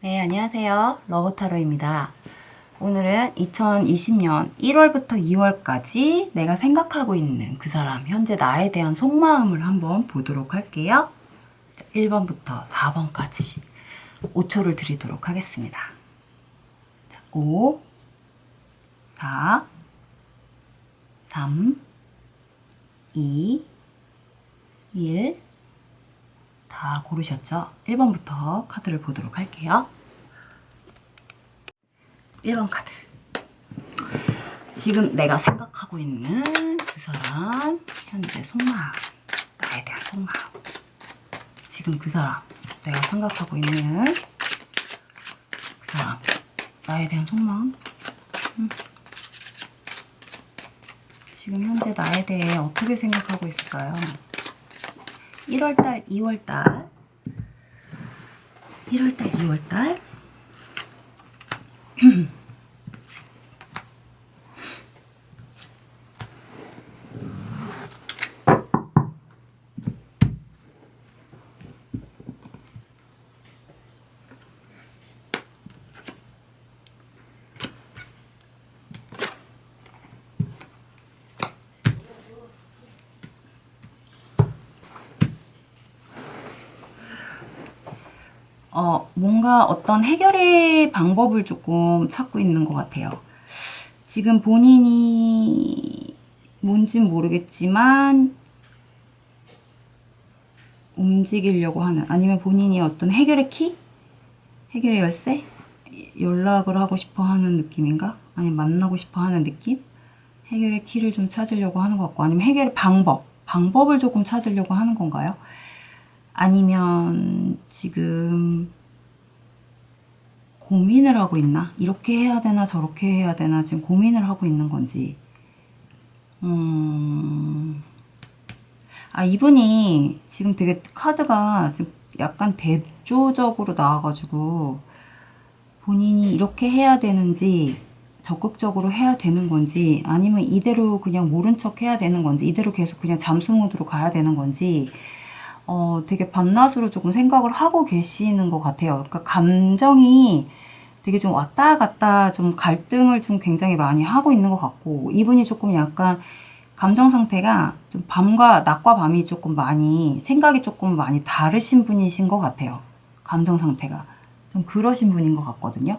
네, 안녕하세요. 러브타로입니다. 오늘은 2020년 1월부터 2월까지 내가 생각하고 있는 그 사람, 현재 나에 대한 속마음을 한번 보도록 할게요. 1번부터 4번까지 5초를 드리도록 하겠습니다. 5, 4, 3, 2, 1. 다 고르셨죠? 1번부터 카드를 보도록 할게요. 1번 카드. 지금 내가 생각하고 있는 그 사람, 현재 속마음, 나에 대한 속마음. 지금 그 사람, 내가 생각하고 있는 그 사람, 나에 대한 속마음. 지금 현재 나에 대해 어떻게 생각하고 있을까요? 1월달, 2월달, 1월달, 2월달. 뭔가 어떤 해결의 방법을 조금 찾고 있는 것 같아요. 지금 본인이 뭔진 모르겠지만 움직이려고 하는, 아니면 본인이 어떤 해결의 키? 해결의 열쇠? 연락을 하고 싶어 하는 느낌인가? 아니면 만나고 싶어 하는 느낌? 해결의 키를 좀 찾으려고 하는 것 같고, 아니면 해결의 방법을 조금 찾으려고 하는 건가요? 아니면 지금 고민을 하고 있나? 이렇게 해야 되나 저렇게 해야 되나 지금 고민을 하고 있는 건지. 이분이 지금 되게 카드가 지금 약간 대조적으로 나와가지고 본인이 이렇게 해야 되는지 적극적으로 해야 되는 건지, 아니면 이대로 그냥 모른 척 해야 되는 건지, 이대로 계속 그냥 잠수 모드로 가야 되는 건지 되게 밤낮으로 조금 생각을 하고 계시는 것 같아요. 그러니까 감정이 되게 좀 왔다 갔다 좀 갈등을 좀 굉장히 많이 하고 있는 것 같고, 이분이 조금 약간 감정 상태가 좀 밤과 낮과 밤이 조금 많이 생각이 조금 많이 다르신 분이신 것 같아요. 감정 상태가 좀 그러신 분인 것 같거든요.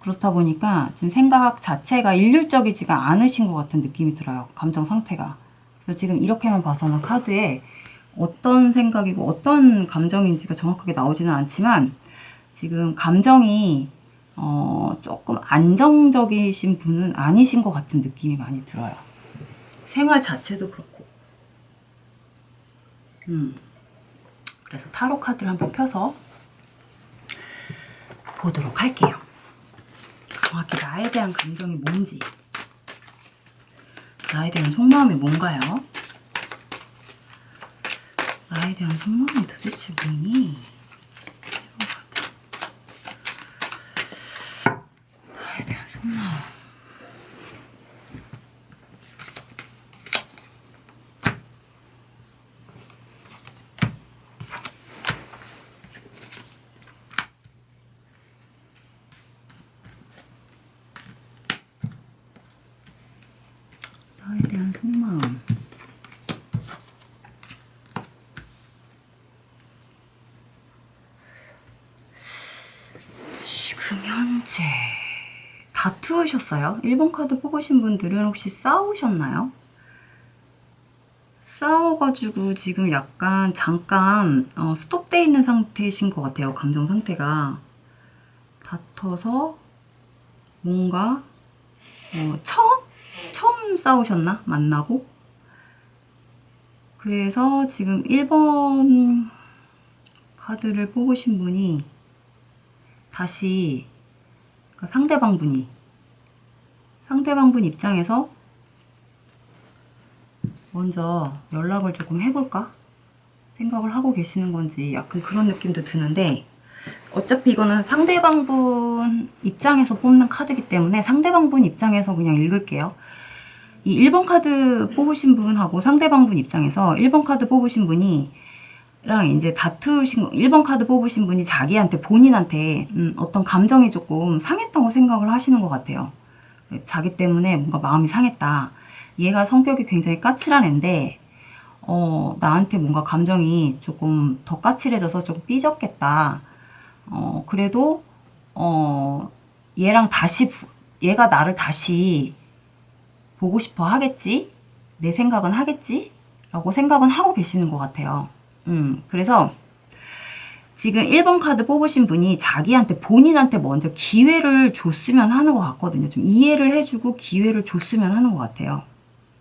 그렇다 보니까 지금 생각 자체가 일률적이지가 않으신 것 같은 느낌이 들어요. 감정 상태가. 그래서 지금 이렇게만 봐서는 카드에 어떤 생각이고 어떤 감정인지가 정확하게 나오지는 않지만, 지금 감정이 조금 안정적이신 분은 아니신 것 같은 느낌이 많이 들어요. 생활 자체도 그렇고. 그래서 타로 카드를 한번 펴서 보도록 할게요. 정확히 나에 대한 감정이 뭔지, 나에 대한 속마음이 뭔가요? 나에 대한 속마음이 도대체 뭐니? 나에 대한 속마음. 나에 대한 속마음. 지금 현재 다투으셨어요? 1번 카드 뽑으신 분들은 혹시 싸우셨나요? 싸워가지고 지금 약간 잠깐 스톱돼 있는 상태이신 것 같아요. 감정 상태가 다퉈서 뭔가 처음 싸우셨나? 만나고? 그래서 지금 1번 카드를 뽑으신 분이 다시, 그러니까 상대방 분 입장에서 먼저 연락을 조금 해볼까 생각을 하고 계시는 건지 약간 그런 느낌도 드는데, 어차피 이거는 상대방 분 입장에서 뽑는 카드이기 때문에 상대방 분 입장에서 그냥 읽을게요. 이 1번 카드 뽑으신 분하고 상대방 분 입장에서 1번 카드 뽑으신 분이 이제 다투신 1번 카드 뽑으신 분이 자기한테 본인한테 어떤 감정이 조금 상했다고 생각을 하시는 것 같아요. 자기 때문에 뭔가 마음이 상했다. 얘가 성격이 굉장히 까칠한 앤데 나한테 뭔가 감정이 조금 더 까칠해져서 좀 삐졌겠다. 그래도 얘랑 다시 얘가 나를 다시 보고 싶어 하겠지? 내 생각은 하겠지? 라고 생각은 하고 계시는 것 같아요. 그래서 지금 1번 카드 뽑으신 분이 자기한테 본인한테 먼저 기회를 줬으면 하는 것 같거든요. 좀 이해를 해주고 기회를 줬으면 하는 것 같아요.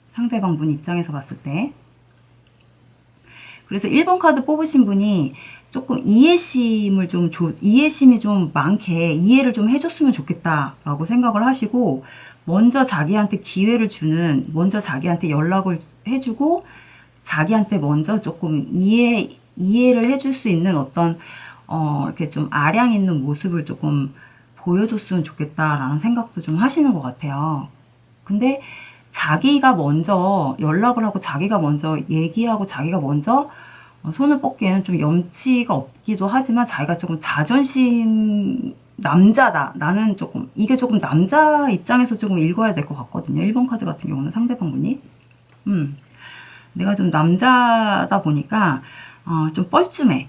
상대방 분 입장에서 봤을 때. 그래서 1번 카드 뽑으신 분이 조금 이해심이 좀 많게 이해를 좀 해줬으면 좋겠다라고 생각을 하시고, 먼저 자기한테 기회를 주는, 먼저 자기한테 연락을 해주고, 자기한테 먼저 조금 이해를 해줄 수 있는 어떤, 이렇게 좀 아량 있는 모습을 조금 보여줬으면 좋겠다라는 생각도 좀 하시는 것 같아요. 근데 자기가 먼저 연락을 하고 자기가 먼저 얘기하고 자기가 먼저 손을 뻗기에는 좀 염치가 없기도 하지만, 자기가 조금 자존심, 남자다. 나는 조금, 이게 조금 남자 입장에서 조금 읽어야 될 것 같거든요. 1번 카드 같은 경우는 상대방 분이. 내가 좀 남자다 보니까, 좀 뻘쭘해.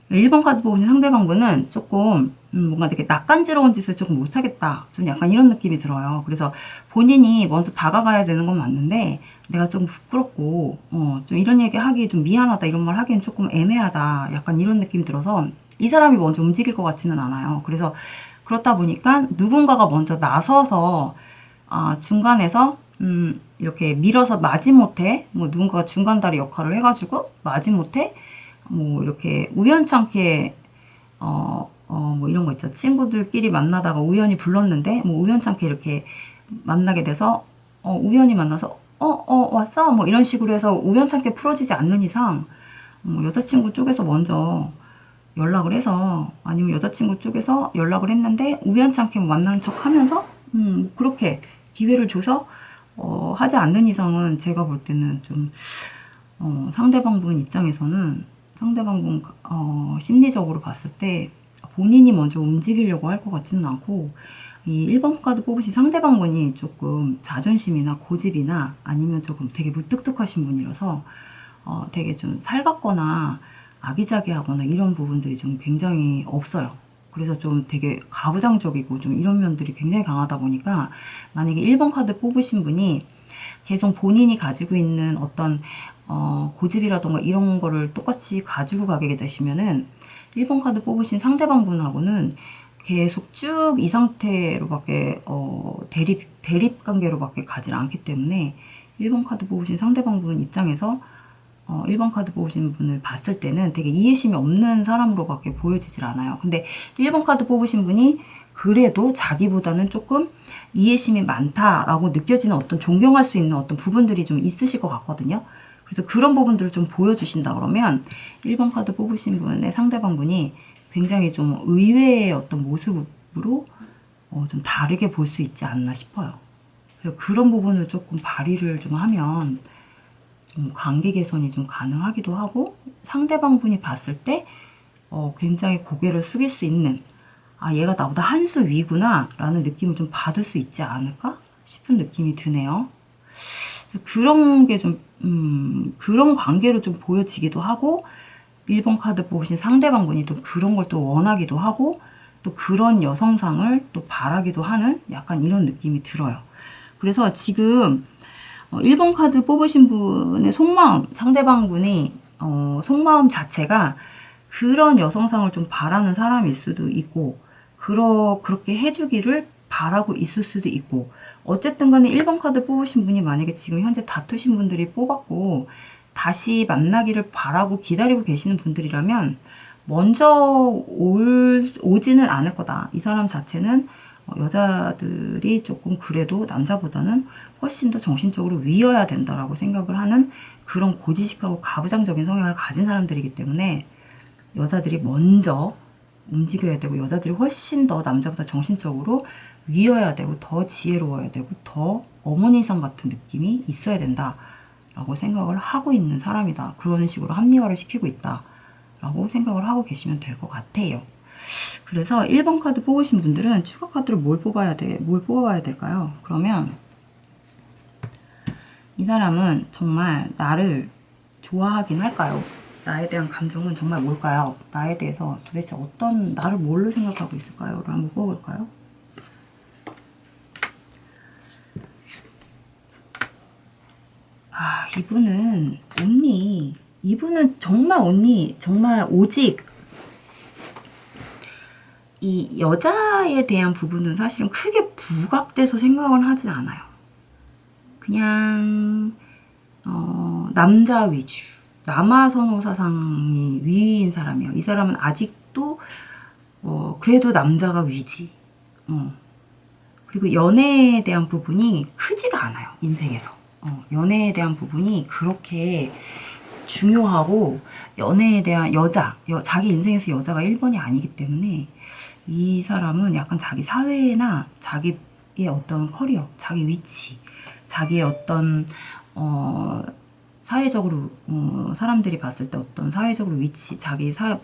1번 카드 보신 상대방 분은 조금 뭔가 되게 낯간지러운 짓을 조금 못하겠다. 좀 약간 이런 느낌이 들어요. 그래서 본인이 먼저 다가가야 되는 건 맞는데, 내가 좀 부끄럽고 좀 이런 얘기 하기 좀 미안하다, 이런 말 하기엔 조금 애매하다, 약간 이런 느낌이 들어서 이 사람이 먼저 움직일 것 같지는 않아요. 그래서 그렇다 보니까 누군가가 먼저 나서서 중간에서 이렇게 밀어서 마지못해 뭐 누군가가 중간다리 역할을 해가지고 마지못해 뭐 이렇게 우연찮게 뭐 이런 거 있죠. 친구들끼리 만나다가 우연히 불렀는데 뭐 우연찮게 이렇게 만나게 돼서 우연히 만나서 왔어? 뭐 이런 식으로 해서 우연찮게 풀어지지 않는 이상 여자친구 쪽에서 먼저 연락을 해서, 아니면 여자친구 쪽에서 연락을 했는데 우연찮게 만나는 척 하면서 그렇게 기회를 줘서 하지 않는 이상은 제가 볼 때는 좀 상대방 분 입장에서는, 상대방 분 심리적으로 봤을 때 본인이 먼저 움직이려고 할 것 같지는 않고, 이 1번 카드 뽑으신 상대방 분이 조금 자존심이나 고집이나 아니면 조금 되게 무뚝뚝하신 분이라서 되게 좀 살갑거나 아기자기하거나 이런 부분들이 좀 굉장히 없어요. 그래서 좀 되게 가부장적이고 좀 이런 면들이 굉장히 강하다 보니까, 만약에 1번 카드 뽑으신 분이 계속 본인이 가지고 있는 어떤 고집이라던가 이런 거를 똑같이 가지고 가게 되시면은 1번 카드 뽑으신 상대방 분하고는 계속 쭉 이 상태로밖에 대립 관계로밖에 가지 않기 때문에, 1번 카드 뽑으신 상대방 분 입장에서 1번 카드 뽑으신 분을 봤을 때는 되게 이해심이 없는 사람으로밖에 보여지질 않아요. 근데 1번 카드 뽑으신 분이 그래도 자기보다는 조금 이해심이 많다라고 느껴지는 어떤, 존경할 수 있는 어떤 부분들이 좀 있으실 것 같거든요. 그래서 그런 부분들을 좀 보여주신다 그러면 1번 카드 뽑으신 분의 상대방 분이 굉장히 좀 의외의 어떤 모습으로 좀 다르게 볼 수 있지 않나 싶어요. 그래서 그런 부분을 조금 발휘를 좀 하면 좀 관계 개선이 좀 가능하기도 하고, 상대방 분이 봤을 때 굉장히 고개를 숙일 수 있는, 얘가 나보다 한 수 위구나 라는 느낌을 좀 받을 수 있지 않을까 싶은 느낌이 드네요. 그런 게 좀 그런 관계로 좀 보여지기도 하고, 1번 카드 뽑으신 상대방 분이 또 그런 걸 또 원하기도 하고, 또 그런 여성상을 또 바라기도 하는 약간 이런 느낌이 들어요. 그래서 지금 1번 카드 뽑으신 분의 속마음, 상대방 분이 속마음 자체가 그런 여성상을 좀 바라는 사람일 수도 있고, 그렇게 해주기를 바라고 있을 수도 있고, 어쨌든 간에 1번 카드 뽑으신 분이 만약에 지금 현재 다투신 분들이 뽑았고 다시 만나기를 바라고 기다리고 계시는 분들이라면 먼저 오지는 않을 거다. 이 사람 자체는 여자들이 조금 그래도 남자보다는 훨씬 더 정신적으로 위여야 된다라고 생각을 하는 그런 고지식하고 가부장적인 성향을 가진 사람들이기 때문에, 여자들이 먼저 움직여야 되고, 여자들이 훨씬 더 남자보다 정신적으로 위여야 되고, 더 지혜로워야 되고, 더 어머니상 같은 느낌이 있어야 된다라고 생각을 하고 있는 사람이다. 그런 식으로 합리화를 시키고 있다 라고 생각을 하고 계시면 될 것 같아요. 그래서 1번 카드 뽑으신 분들은 추가 카드를 뭘 뽑아야 될까요? 그러면 이 사람은 정말 나를 좋아하긴 할까요? 나에 대한 감정은 정말 뭘까요? 나에 대해서 도대체 나를 뭘로 생각하고 있을까요? 를 한번 뽑아볼까요? 이분은 정말 오직 이 여자에 대한 부분은 사실은 크게 부각돼서 생각은 하진 않아요. 그냥 남자 위주, 남아선호 사상이 위인 사람이에요. 이 사람은 아직도 그래도 남자가 위지. 그리고 연애에 대한 부분이 크지가 않아요. 인생에서. 연애에 대한 부분이 그렇게 중요하고 연애에 대한 자기 인생에서 여자가 1번이 아니기 때문에 이 사람은 약간 자기 사회나 자기의 어떤 커리어, 자기 위치, 자기의 어떤 사회적으로 사람들이 봤을 때 어떤 사회적으로 위치,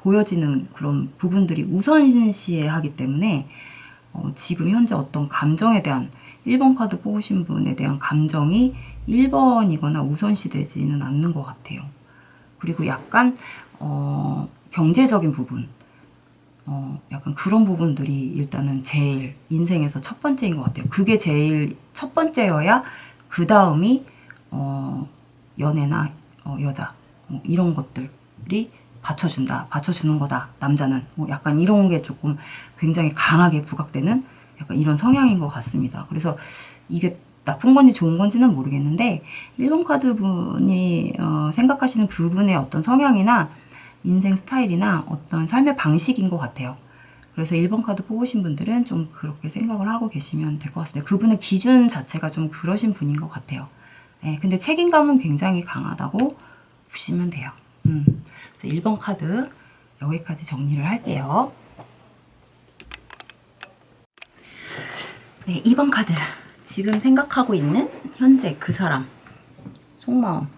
보여지는 그런 부분들이 우선시하기 때문에 지금 현재 어떤 감정에 대한 1번 카드 뽑으신 분에 대한 감정이 1번이거나 우선시되지는 않는 것 같아요. 그리고 약간 경제적인 부분, 약간 그런 부분들이 일단은 제일 인생에서 첫 번째인 것 같아요. 그게 제일 첫 번째여야 그 다음이 연애나 여자 이런 것들이 받쳐주는 거다. 남자는 약간 이런 게 조금 굉장히 강하게 부각되는 약간 이런 성향인 것 같습니다. 그래서 이게 나쁜 건지 좋은 건지는 모르겠는데 1번 카드 분이 생각하시는 그분의 어떤 성향이나 인생 스타일이나 어떤 삶의 방식인 것 같아요. 그래서 1번 카드 뽑으신 분들은 좀 그렇게 생각을 하고 계시면 될 것 같습니다. 그분의 기준 자체가 좀 그러신 분인 것 같아요. 네, 근데 책임감은 굉장히 강하다고 보시면 돼요. 그래서 1번 카드 여기까지 정리를 할게요. 네, 2번 카드. 지금 생각하고 있는 현재 그 사람 속마음.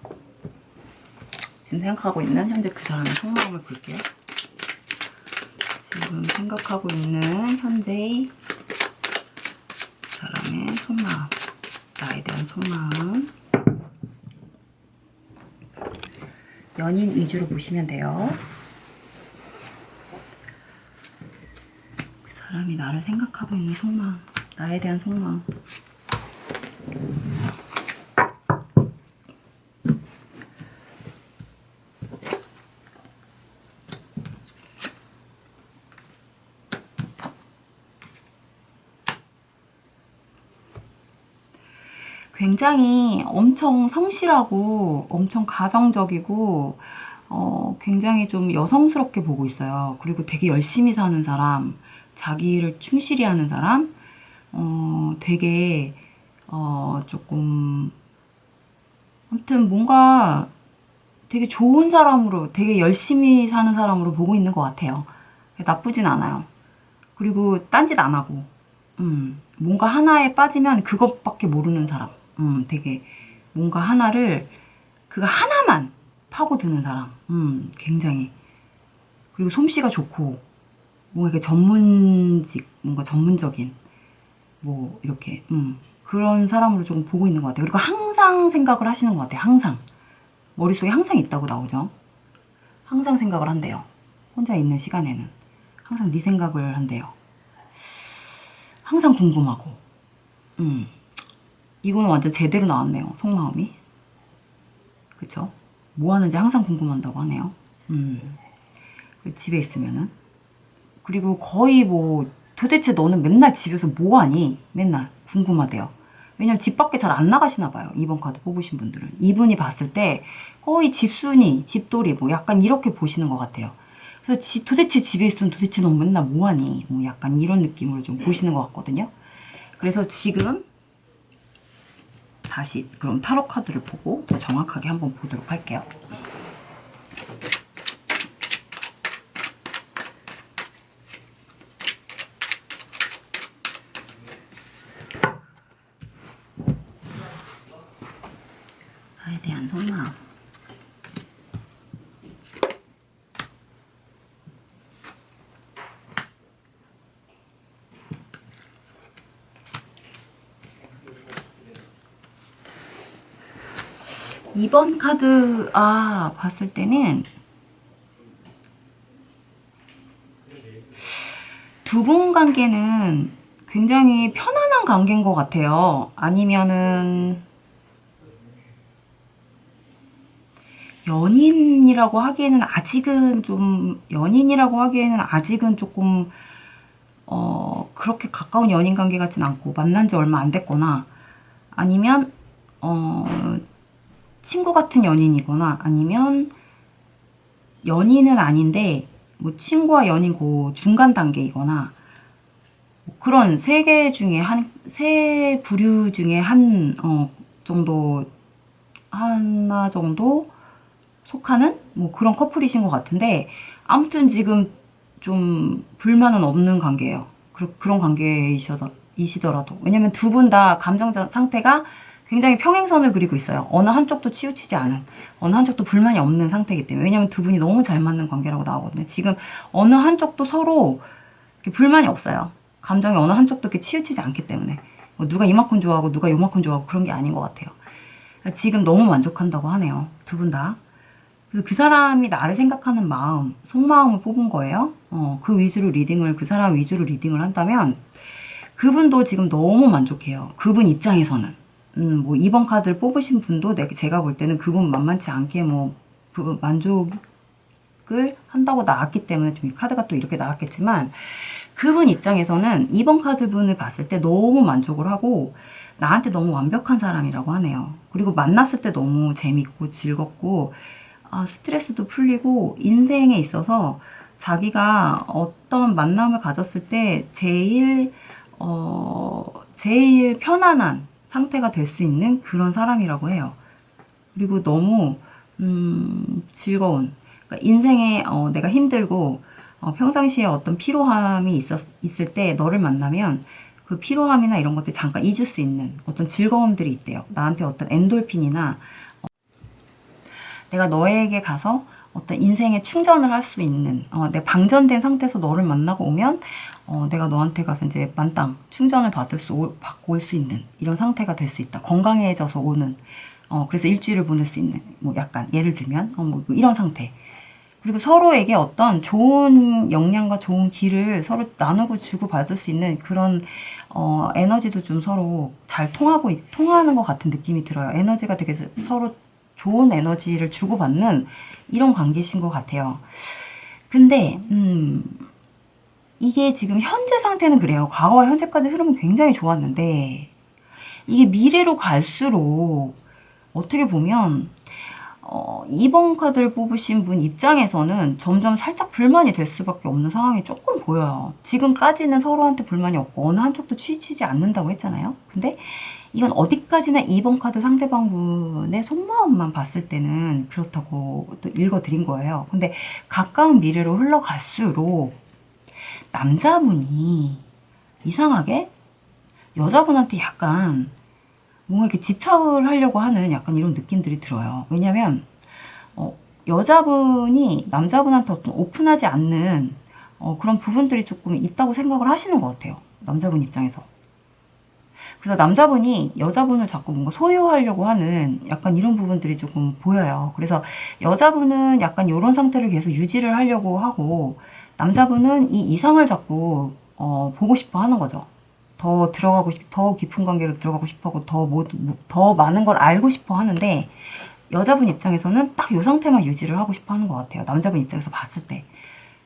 지금 생각하고 있는 현재 그 사람의 속마음을 볼게요. 지금 생각하고 있는 현재의 그 사람의 속마음. 나에 대한 속마음. 연인 위주로 보시면 돼요. 그 사람이 나를 생각하고 있는 속마음. 나에 대한 속마음. 굉장히 엄청 성실하고 엄청 가정적이고 굉장히 좀 여성스럽게 보고 있어요. 그리고 되게 열심히 사는 사람, 자기를 충실히 하는 사람, 되게 조금 아무튼 뭔가 되게 좋은 사람으로, 되게 열심히 사는 사람으로 보고 있는 것 같아요. 나쁘진 않아요. 그리고 딴짓 안 하고, 뭔가 하나에 빠지면 그것밖에 모르는 사람. 되게 뭔가 그거 하나만 파고드는 사람. 굉장히. 그리고 솜씨가 좋고, 뭔가 이렇게 뭔가 전문적인, 이렇게, 그런 사람으로 조금 보고 있는 것 같아요. 그리고 항상 생각을 하시는 것 같아요. 항상. 머릿속에 항상 있다고 나오죠. 항상 생각을 한대요. 혼자 있는 시간에는. 항상 네 생각을 한대요. 항상 궁금하고. 이거는 완전 제대로 나왔네요. 속마음이. 그쵸? 뭐 하는지 항상 궁금한다고 하네요. 집에 있으면은. 그리고 거의 도대체 너는 맨날 집에서 뭐 하니? 맨날 궁금하대요. 왜냐면 집 밖에 잘 안 나가시나 봐요. 2번 카드 뽑으신 분들은. 이분이 봤을 때 거의 집순이, 집돌이 약간 이렇게 보시는 것 같아요. 그래서 도대체 집에 있으면 도대체 넌 맨날 뭐 하니? 약간 이런 느낌으로 좀 보시는 것 같거든요. 그래서 지금 다시 그럼 타로 카드를 보고 더 정확하게 한번 보도록 할게요. 나에 대한 속마음. 2번 카드, 봤을 때는 두 분 관계는 굉장히 편안한 관계인 것 같아요. 아니면은 연인이라고 하기에는 아직은 좀, 연인이라고 하기에는 아직은 조금, 그렇게 가까운 연인 관계 같진 않고, 만난 지 얼마 안 됐거나, 아니면, 친구 같은 연인이거나, 아니면 연인은 아닌데, 뭐 친구와 연인 그 중간 단계이거나, 그런 세 개 중에 세 부류 중에 정도, 하나 정도 속하는 뭐 그런 커플이신 것 같은데, 아무튼 지금 좀 불만은 없는 관계예요. 그런 관계이시더라도. 왜냐면 두 분 다 감정 상태가 굉장히 평행선을 그리고 있어요. 어느 한쪽도 치우치지 않은, 어느 한쪽도 불만이 없는 상태이기 때문에. 왜냐면 두 분이 너무 잘 맞는 관계라고 나오거든요. 지금 어느 한쪽도 서로 불만이 없어요. 감정이 어느 한쪽도 이렇게 치우치지 않기 때문에. 뭐 누가 이만큼 좋아하고 누가 요만큼 좋아하고 그런 게 아닌 것 같아요. 지금 너무 만족한다고 하네요. 두 분 다. 그래서 그 사람이 나를 생각하는 마음, 속마음을 뽑은 거예요. 그 사람 위주로 리딩을 한다면, 그분도 지금 너무 만족해요. 그분 입장에서는. 뭐, 2번 카드를 뽑으신 분도 제가 볼 때는 그분 만만치 않게 만족을 한다고 나왔기 때문에 좀 이 카드가 또 이렇게 나왔겠지만, 그분 입장에서는 2번 카드 분을 봤을 때 너무 만족을 하고, 나한테 너무 완벽한 사람이라고 하네요. 그리고 만났을 때 너무 재밌고 즐겁고, 스트레스도 풀리고 인생에 있어서 자기가 어떤 만남을 가졌을 때 제일 편안한 상태가 될 수 있는 그런 사람이라고 해요. 그리고 너무 즐거운, 그러니까 인생에 내가 힘들고 평상시에 어떤 피로함이 있을 때 너를 만나면 그 피로함이나 이런 것들 잠깐 잊을 수 있는 어떤 즐거움들이 있대요. 나한테 어떤 엔돌핀이나 내가 너에게 가서 어떤 인생에 충전을 할 수 있는, 내 방전된 상태에서 너를 만나고 오면, 내가 너한테 가서 이제 만땅 충전을 받고 올 수 있는 이런 상태가 될 수 있다. 건강해져서 오는, 그래서 일주일을 보낼 수 있는, 뭐 약간, 예를 들면, 뭐 이런 상태. 그리고 서로에게 어떤 좋은 역량과 좋은 길을 서로 나누고 주고받을 수 있는 그런, 에너지도 좀 서로 잘 통하는 것 같은 느낌이 들어요. 에너지가 되게 서로 좋은 에너지를 주고받는 이런 관계신 것 같아요. 근데 이게 지금 현재 상태는 그래요. 과거와 현재까지 흐름은 굉장히 좋았는데 이게 미래로 갈수록 어떻게 보면 2번 카드를 뽑으신 분 입장에서는 점점 살짝 불만이 될 수밖에 없는 상황이 조금 보여요. 지금까지는 서로한테 불만이 없고 어느 한쪽도 치우치지 않는다고 했잖아요. 근데 이건 어디까지나 2번 카드 상대방 분의 속마음만 봤을 때는 그렇다고 또 읽어드린 거예요. 근데 가까운 미래로 흘러갈수록 남자분이 이상하게 여자분한테 약간 뭔가 이렇게 집착을 하려고 하는 약간 이런 느낌들이 들어요. 왜냐면, 여자분이 남자분한테 어떤 오픈하지 않는, 그런 부분들이 조금 있다고 생각을 하시는 것 같아요. 남자분 입장에서. 그래서 남자분이 여자분을 자꾸 뭔가 소유하려고 하는 약간 이런 부분들이 조금 보여요. 그래서 여자분은 약간 이런 상태를 계속 유지를 하려고 하고, 남자분은 이 이상을 자꾸, 보고 싶어 하는 거죠. 더 깊은 관계로 들어가고 싶어 하고, 더 많은 걸 알고 싶어 하는데, 여자분 입장에서는 딱 이 상태만 유지를 하고 싶어 하는 것 같아요. 남자분 입장에서 봤을 때.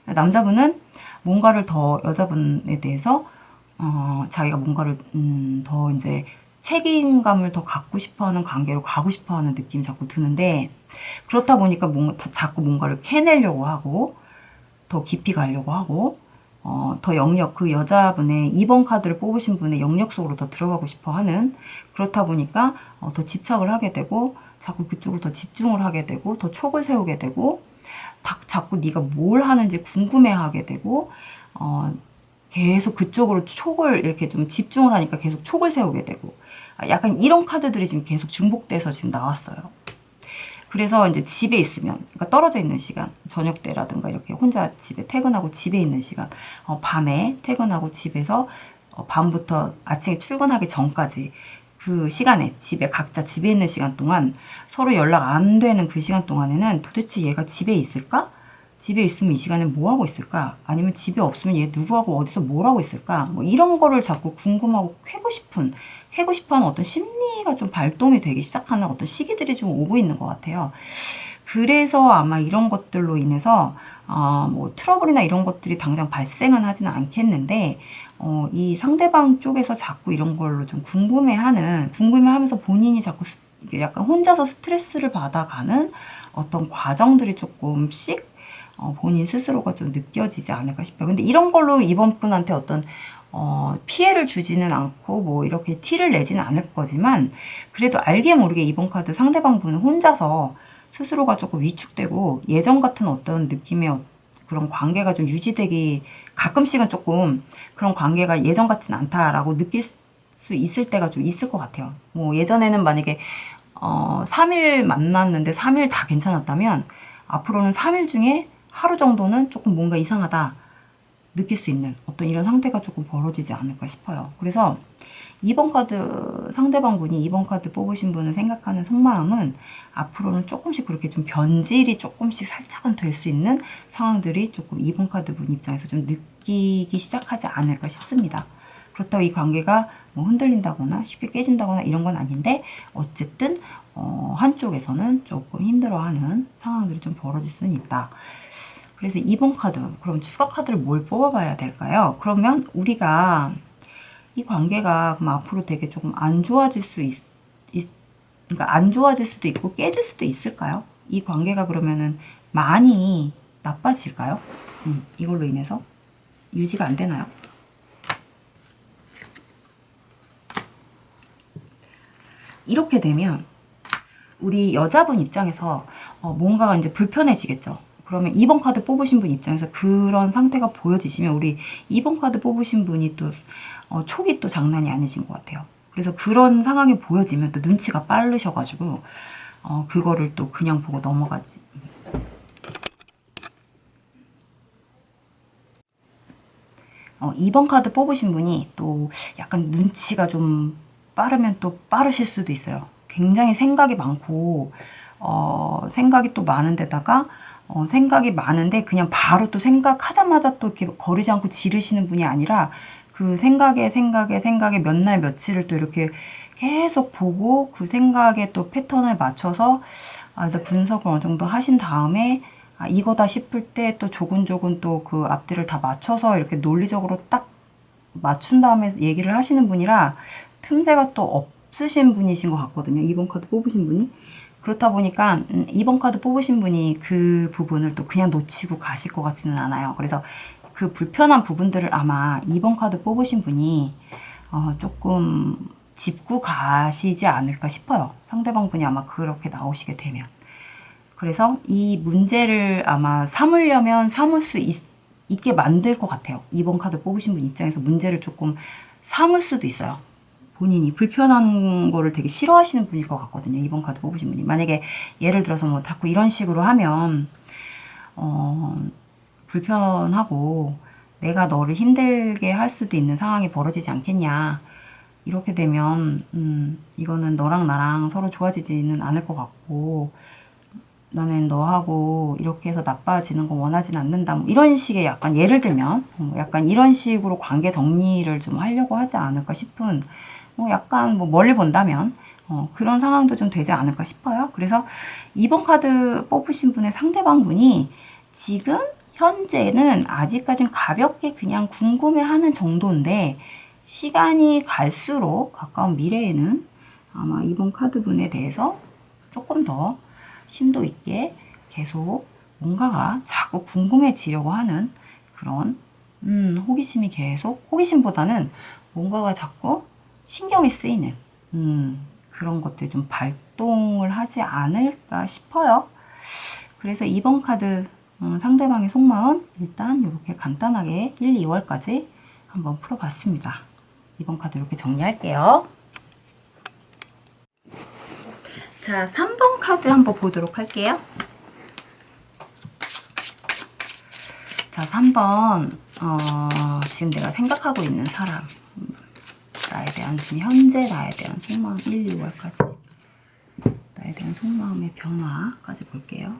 남자분은 뭔가를 더 여자분에 대해서, 자기가 뭔가를, 더 이제 책임감을 더 갖고 싶어 하는 관계로 가고 싶어 하는 느낌이 자꾸 드는데, 그렇다 보니까 자꾸 뭔가를 캐내려고 하고, 더 깊이 가려고 하고, 그 여자분의 2번 카드를 뽑으신 분의 영역 속으로 더 들어가고 싶어 하는, 그렇다 보니까, 더 집착을 하게 되고, 자꾸 그쪽으로 더 집중을 하게 되고, 더 촉을 세우게 되고, 자꾸 네가 뭘 하는지 궁금해하게 되고, 계속 그쪽으로 촉을 이렇게 좀 집중을 하니까 계속 촉을 세우게 되고, 약간 이런 카드들이 지금 계속 중복돼서 지금 나왔어요. 그래서 이제 집에 있으면, 그러니까 떨어져 있는 시간, 저녁 때라든가 이렇게 혼자 집에 퇴근하고 집에 있는 시간, 밤에 퇴근하고 집에서 밤부터 아침에 출근하기 전까지 그 시간에 각자 집에 있는 시간 동안 서로 연락 안 되는 그 시간 동안에는 도대체 얘가 집에 있을까? 집에 있으면 이 시간에 뭐 하고 있을까? 아니면 집에 없으면 얘 누구하고 어디서 뭘 하고 있을까? 뭐 이런 거를 자꾸 궁금하고 캐고 싶어 하는 어떤 심리가 좀 발동이 되기 시작하는 어떤 시기들이 좀 오고 있는 것 같아요. 그래서 아마 이런 것들로 인해서 뭐 트러블이나 이런 것들이 당장 발생은 하지는 않겠는데 이 상대방 쪽에서 자꾸 이런 걸로 좀 궁금해하면서 본인이 자꾸 약간 혼자서 스트레스를 받아가는 어떤 과정들이 조금씩 본인 스스로가 좀 느껴지지 않을까 싶어요. 근데 이런 걸로 이번 분한테 어떤 피해를 주지는 않고 뭐 이렇게 티를 내지는 않을 거지만 그래도 알게 모르게 이번 카드 상대방 분은 혼자서 스스로가 조금 위축되고 예전 같은 어떤 느낌의 그런 관계가 좀 유지되기 가끔씩은 조금 그런 관계가 예전 같진 않다라고 느낄 수 있을 때가 좀 있을 것 같아요. 뭐 예전에는 만약에 3일 만났는데 3일 다 괜찮았다면 앞으로는 3일 중에 하루 정도는 조금 뭔가 이상하다 느낄 수 있는 어떤 이런 상태가 조금 벌어지지 않을까 싶어요. 그래서 상대방분이 이번 카드 뽑으신 분을 생각하는 속마음은 앞으로는 조금씩 그렇게 좀 변질이 조금씩 살짝은 될 수 있는 상황들이 조금 이번 카드 분 입장에서 좀 느끼기 시작하지 않을까 싶습니다. 그렇다고 이 관계가 뭐 흔들린다거나 쉽게 깨진다거나 이런 건 아닌데 어쨌든 한쪽에서는 조금 힘들어하는 상황들이 좀 벌어질 수는 있다. 그래서 이번 카드, 그럼 추가 카드를 뭘 뽑아봐야 될까요? 그러면 우리가 이 관계가 그럼 앞으로 되게 조금 안 좋아질 그러니까 안 좋아질 수도 있고 깨질 수도 있을까요? 이 관계가 그러면은 많이 나빠질까요? 이걸로 인해서 유지가 안 되나요? 이렇게 되면 우리 여자분 입장에서 뭔가가 이제 불편해지겠죠. 그러면 2번 카드 뽑으신 분 입장에서 그런 상태가 보여지시면 우리 2번 카드 뽑으신 분이 또 촉이 또 장난이 아니신 것 같아요. 그래서 그런 상황이 보여지면 또 눈치가 빠르셔가지고 그거를 또 그냥 보고 넘어가지. 2번 카드 뽑으신 분이 또 약간 눈치가 좀 빠르면 또 빠르실 수도 있어요. 굉장히 생각이 많고 생각이 또 많은데다가 생각이 많은데 그냥 바로 또 생각하자마자 또 이렇게 거르지 않고 지르시는 분이 아니라 그 생각에 몇 날 며칠을 또 이렇게 계속 보고 그 생각에 또 패턴을 맞춰서 그래서 분석을 어느 정도 하신 다음에 이거다 싶을 때 또 조근조근 또 그 앞뒤를 다 맞춰서 이렇게 논리적으로 딱 맞춘 다음에 얘기를 하시는 분이라 틈새가 또 없으신 분이신 것 같거든요. 2번 카드 뽑으신 분이. 그렇다 보니까 2번 카드 뽑으신 분이 그 부분을 또 그냥 놓치고 가실 것 같지는 않아요. 그래서 그 불편한 부분들을 아마 2번 카드 뽑으신 분이 조금 짚고 가시지 않을까 싶어요. 상대방 분이 아마 그렇게 나오시게 되면. 그래서 이 문제를 아마 삼을 수 있게 만들 것 같아요. 2번 카드 뽑으신 분 입장에서 문제를 조금 삼을 수도 있어요. 본인이 불편한 거를 되게 싫어하시는 분일 것 같거든요. 2번 카드 뽑으신 분이. 만약에 예를 들어서 뭐 자꾸 이런 식으로 하면 불편하고 내가 너를 힘들게 할 수도 있는 상황이 벌어지지 않겠냐. 이렇게 되면 이거는 너랑 나랑 서로 좋아지지는 않을 것 같고 나는 너하고 이렇게 해서 나빠지는 거 원하진 않는다. 뭐 이런 식의 약간 예를 들면 약간 이런 식으로 관계 정리를 좀 하려고 하지 않을까 싶은 약간 뭐 멀리 본다면 그런 상황도 좀 되지 않을까 싶어요. 그래서 2번 카드 뽑으신 분의 상대방 분이 지금 현재는 아직까진 가볍게 그냥 궁금해하는 정도인데 시간이 갈수록 가까운 미래에는 아마 2번 카드 분에 대해서 조금 더 심도 있게 계속 뭔가가 자꾸 궁금해지려고 하는 그런 호기심이 계속 호기심보다는 뭔가가 자꾸 신경이 쓰이는 그런 것들이 좀 발동을 하지 않을까 싶어요. 그래서 2번 카드 상대방의 속마음 일단 이렇게 간단하게 1, 2월까지 한번 풀어봤습니다. 2번 카드 이렇게 정리할게요. 자, 3번 카드 한번 보도록 할게요. 자, 3번 지금 내가 생각하고 있는 사람 나에 대한 지금 현재 나에 대한 속마음 1, 2월까지 나에 대한 속마음의 변화까지 볼게요.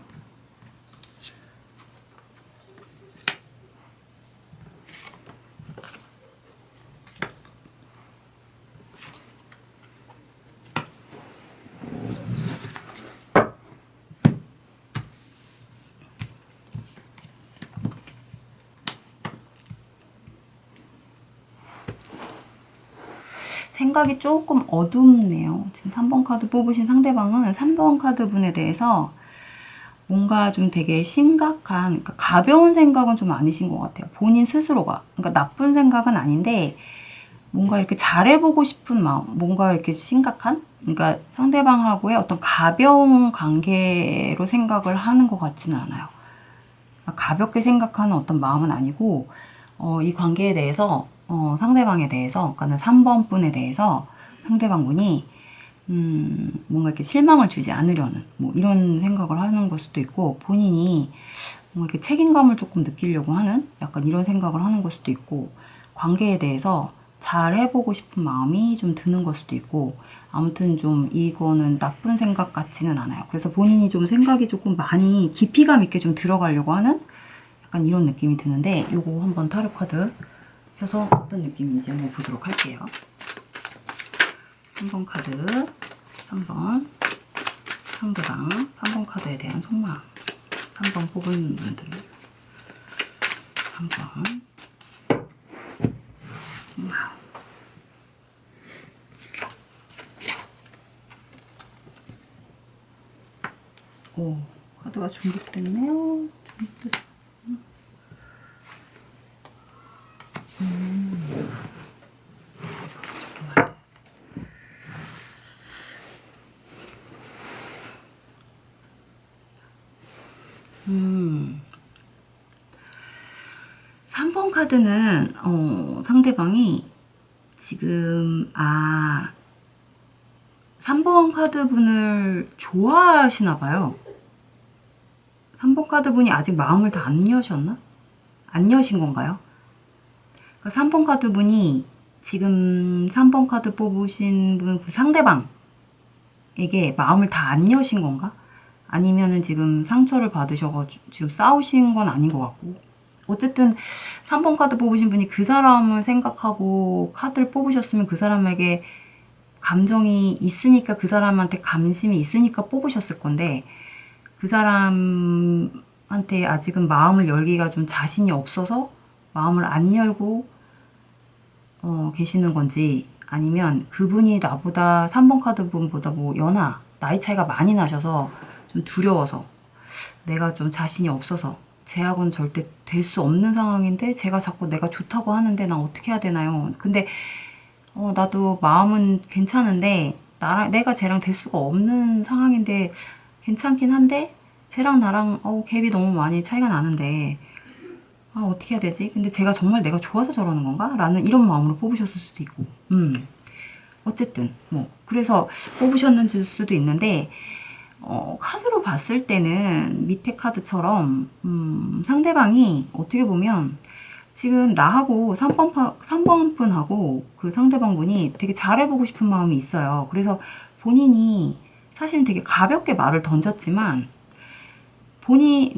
생각이 조금 어둡네요. 지금 3번 카드 뽑으신 상대방은 3번 카드 분에 대해서 뭔가 좀 되게 심각한, 그러니까 가벼운 생각은 좀 아니신 것 같아요. 본인 스스로가. 그러니까 나쁜 생각은 아닌데 뭔가 이렇게 잘해보고 싶은 마음, 뭔가 이렇게 심각한? 그러니까 상대방하고의 어떤 가벼운 관계로 생각을 하는 것 같지는 않아요. 가볍게 생각하는 어떤 마음은 아니고 이 관계에 대해서 상대방에 대해서, 그러니까 3번 분에 대해서 상대방 분이 뭔가 이렇게 실망을 주지 않으려는 뭐 이런 생각을 하는 걸 수도 있고, 본인이 뭔가 이렇게 책임감을 조금 느끼려고 하는 약간 이런 생각을 하는 걸 수도 있고, 관계에 대해서 잘 해보고 싶은 마음이 좀 드는 걸 수도 있고, 아무튼 좀 이거는 나쁜 생각 같지는 않아요. 그래서 본인이 좀 생각이 조금 많이 깊이감 있게 좀 들어가려고 하는 약간 이런 느낌이 드는데, 요거 한번 타로 카드 펴서 어떤 느낌인지 한번 보도록 할게요. 3번 카드, 3번 상대방, 3번 카드에 대한 속마음, 3번 뽑은 분들, 3번 속마음. 오, 카드가 중복됐네요. 중복됐어. 음. 3번 카드는 상대방이 지금 3번 카드 분을 좋아하시나 봐요. 3번 카드 분이 아직 마음을 다 안 여셨나? 안 여신 건가요? 그러니까 3번 카드 분이 지금 3번 카드 뽑으신 분 그 상대방에게 마음을 다 안 여신 건가? 아니면은 지금 상처를 받으셔가지고 지금 싸우신 건 아닌 것 같고, 어쨌든 3번 카드 뽑으신 분이 그 사람을 생각하고 카드를 뽑으셨으면 그 사람에게 감정이 있으니까, 그 사람한테 감심이 있으니까 뽑으셨을 건데, 그 사람한테 아직은 마음을 열기가 좀 자신이 없어서 마음을 안 열고 계시는 건지, 아니면 그분이 나보다 3번 카드 분보다 뭐 나이 차이가 많이 나셔서 좀 두려워서, 내가 좀 자신이 없어서 제약은 절대 될 수 없는 상황인데 제가 자꾸 내가 좋다고 하는데 난 어떻게 해야 되나요? 근데 나도 마음은 괜찮은데 내가 쟤랑 될 수가 없는 상황인데 괜찮긴 한데 쟤랑 나랑 갭이 너무 많이 차이가 나는데 어떻게 해야 되지? 근데 제가 정말 내가 좋아서 저러는 건가? 라는 이런 마음으로 뽑으셨을 수도 있고, 어쨌든 뭐 그래서 뽑으셨는지 수도 있는데, 카드로 봤을 때는 밑에 카드처럼 상대방이 어떻게 보면 지금 나하고 3번 분하고 그 상대방 분이 되게 잘해보고 싶은 마음이 있어요. 그래서 본인이 사실은 되게 가볍게 말을 던졌지만,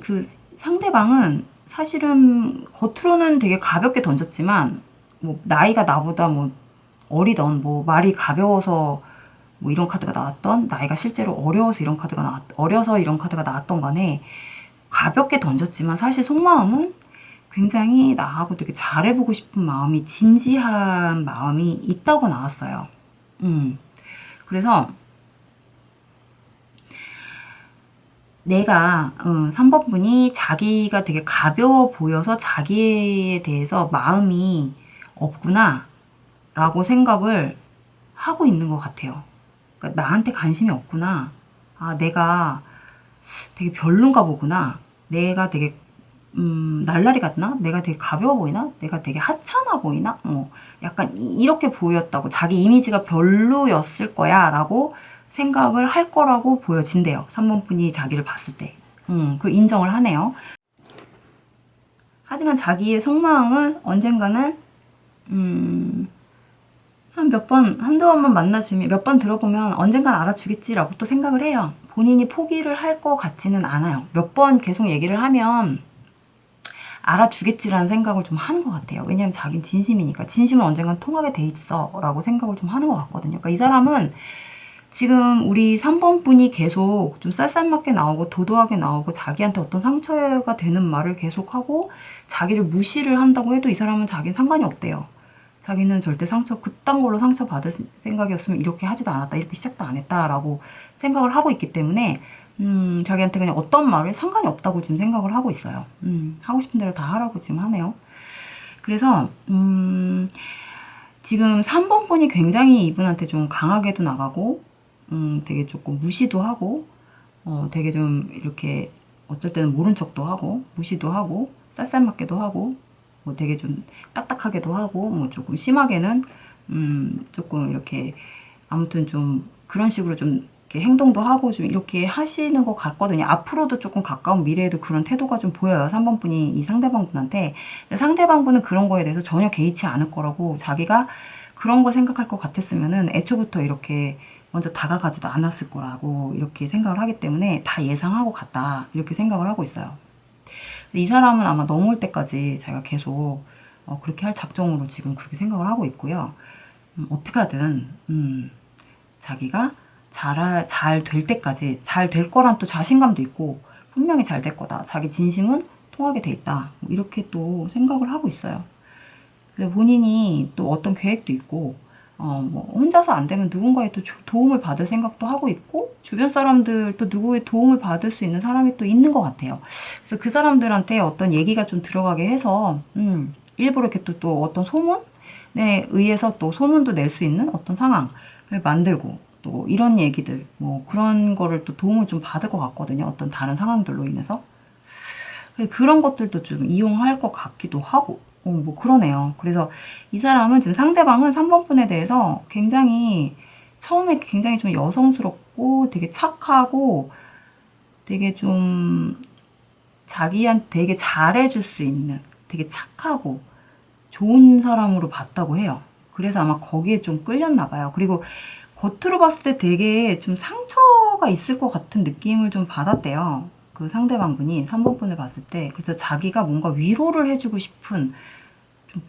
그 상대방은 사실은 겉으로는 되게 가볍게 던졌지만, 뭐 나이가 나보다 뭐 어리던, 뭐 말이 가벼워서 뭐 이런 카드가 나왔던, 나이가 실제로 어려서 이런 카드가 나왔던 간에 가볍게 던졌지만 사실 속마음은 굉장히 나하고 되게 잘해보고 싶은 마음이, 진지한 마음이 있다고 나왔어요. 그래서 내가 3번 분이 자기가 되게 가벼워 보여서 자기에 대해서 마음이 없구나 라고 생각을 하고 있는 것 같아요. 그러니까 나한테 관심이 없구나, 내가 되게 별론가 보구나, 내가 되게 날라리 같나? 내가 되게 가벼워 보이나? 내가 되게 하찮아 보이나? 약간 이렇게 보였다고, 자기 이미지가 별로였을 거야 라고 생각을 할 거라고 보여진대요. 3번 분이 자기를 봤을 때. 그걸 인정을 하네요. 하지만 자기의 속마음은 언젠가는 한 몇 번, 한두 번만 만나주면, 몇 번 들어보면 언젠간 알아주겠지라고 또 생각을 해요. 본인이 포기를 할 것 같지는 않아요. 몇 번 계속 얘기를 하면 알아주겠지라는 생각을 좀 하는 것 같아요. 왜냐면 자긴 진심이니까. 진심은 언젠간 통하게 돼 있어 라고 생각을 좀 하는 것 같거든요. 그러니까 이 사람은 지금 우리 3번 분이 계속 좀 쌀쌀맞게 나오고 도도하게 나오고 자기한테 어떤 상처가 되는 말을 계속하고 자기를 무시를 한다고 해도 이 사람은 자기는 상관이 없대요. 자기는 절대 상처, 그딴 걸로 상처받을 생각이었으면 이렇게 하지도 않았다, 이렇게 시작도 안 했다라고 생각을 하고 있기 때문에 자기한테 그냥 어떤 말을 상관이 없다고 지금 생각을 하고 있어요. 하고 싶은 대로 다 하라고 지금 하네요. 그래서 지금 3번 분이 굉장히 이분한테 좀 강하게도 나가고 되게 조금 무시도 하고 되게 좀 이렇게 어쩔 때는 모른 척도 하고 무시도 하고 쌀쌀맞게도 하고 뭐 되게 좀 딱딱하게도 하고 뭐 조금 심하게는 조금 이렇게 아무튼 좀 그런 식으로 좀 이렇게 행동도 하고 좀 이렇게 하시는 것 같거든요. 앞으로도 조금 가까운 미래에도 그런 태도가 좀 보여요. 3번 분이 이 상대방 분한테. 근데 상대방 분은 그런 거에 대해서 전혀 개의치 않을 거라고 자기가 그런 걸 생각할 것 같았으면은 애초부터 이렇게 먼저 다가가지도 않았을 거라고 이렇게 생각을 하기 때문에 다 예상하고 갔다 이렇게 생각을 하고 있어요. 근데 이 사람은 아마 넘어올 때까지 자기가 계속 그렇게 할 작정으로 지금 그렇게 생각을 하고 있고요. 어떻게 하든 자기가 잘 될 때까지 잘 될 거란 또 자신감도 있고 분명히 잘 될 거다. 자기 진심은 통하게 돼 있다. 뭐 이렇게 또 생각을 하고 있어요. 그래서 본인이 또 어떤 계획도 있고 뭐 혼자서 안 되면 누군가의 또 도움을 받을 생각도 하고 있고 주변 사람들 또 누구의 도움을 받을 수 있는 사람이 또 있는 것 같아요. 그래서 그 사람들한테 어떤 얘기가 좀 들어가게 해서 일부러 이렇게 또 어떤 소문에 의해서 또 소문도 낼 수 있는 어떤 상황을 만들고 또 이런 얘기들 뭐 그런 거를 또 도움을 좀 받을 것 같거든요. 어떤 다른 상황들로 인해서. 그런 것들도 좀 이용할 것 같기도 하고 뭐 그러네요. 그래서 이 사람은 지금 상대방은 3번 분에 대해서 굉장히 처음에 굉장히 좀 여성스럽고 되게 착하고 되게 좀 자기한테 되게 잘해줄 수 있는 되게 착하고 좋은 사람으로 봤다고 해요. 그래서 아마 거기에 좀 끌렸나 봐요. 그리고 겉으로 봤을 때 되게 좀 상처가 있을 것 같은 느낌을 좀 받았대요. 그 상대방 분이 3번 분을 봤을 때. 그래서 자기가 뭔가 위로를 해주고 싶은 좀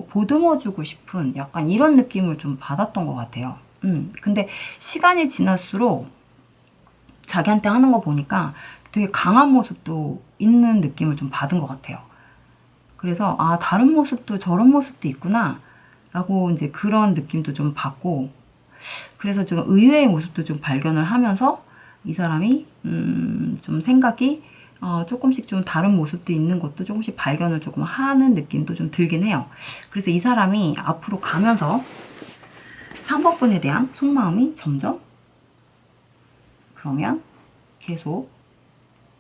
보듬어주고 싶은 약간 이런 느낌을 좀 받았던 것 같아요. 근데 시간이 지날수록 자기한테 하는 거 보니까 되게 강한 모습도 있는 느낌을 좀 받은 것 같아요. 그래서 아 다른 모습도 저런 모습도 있구나 라고 이제 그런 느낌도 좀 받고 그래서 좀 의외의 모습도 좀 발견을 하면서 이 사람이 좀 생각이 조금씩 좀 다른 모습도 있는 것도 조금씩 발견을 조금 하는 느낌도 좀 들긴 해요. 그래서 이 사람이 앞으로 가면서 3번 분에 대한 속마음이 점점 그러면 계속